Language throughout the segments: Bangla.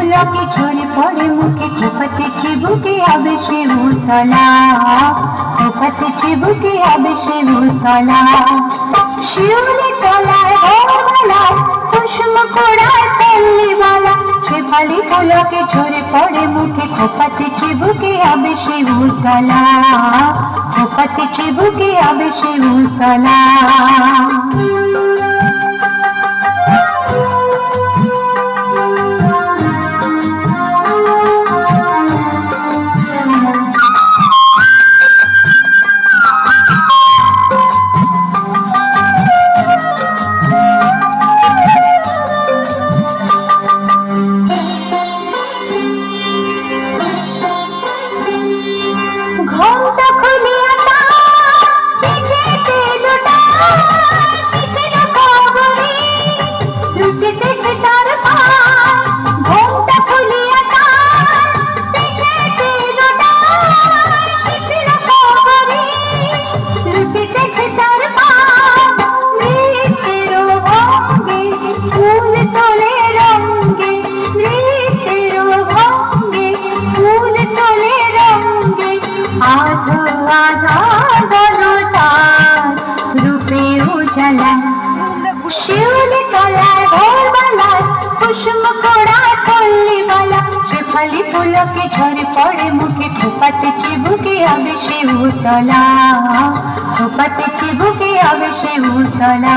ফুলকে ঝরে পড়ে মুখে খোপাতে চিবুকে আবে সে উতলা খোপাতে চিবুকে আবে সে উতলা শিউলি তলায় ভোরবেলায় কুসুম কোড়ায় পল্লীবালা শেফালি ফুলকে ঝরে পড়ে মুখে খোপাতে চিবুকে আবে সে উতলা খোপাতে চিবুকে আবে সে উতলা শিউলি তলায় ভোরবেলায় কুসুম কোড়ায় পল্লীবালা শেফালি ফুলকে ঝরে পড়ে মুখে খোপাতে চিবুকে আবে সে উতলা খোপাতে চিবুকে আবে সে উতলা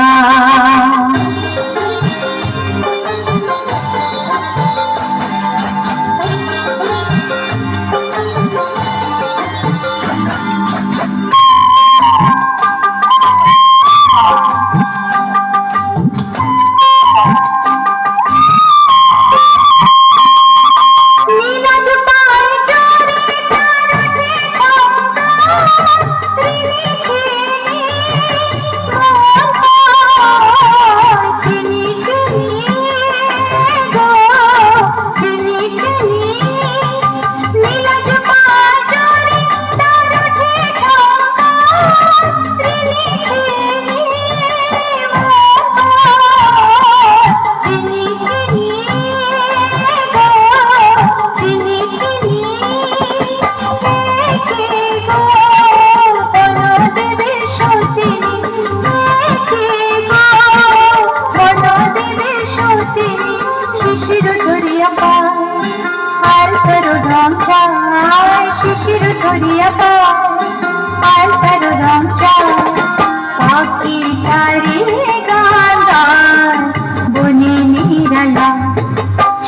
শিশির ধরিয়া পায় তার রং চায় পাখি তারে গান বনে নিরালা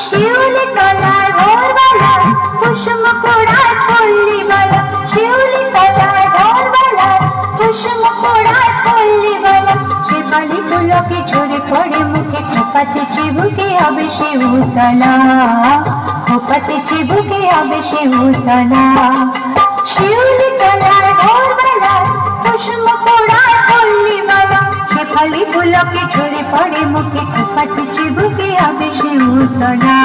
শিউলি তলায় ভোরবেলায় কুসুম কোড়ায় পল্লীবালা শিউলি তলায় ভোরবেলায় কুসুম কোড়ায় পল্লীবালা শেফালি ফুলকে ঝরে পড়ে মুখে খোপাতে চিবুকে আবে সে উতলা খোপাতে চিবুকে আবে সে উতলা শিউলি তলায় ভোরবেলায় কুসুম কোড়ায় পল্লীবালা শেফালি ফুলকে ঝরে পড়ে মুখে খোপাতে চিবুকে আবে সে উতলা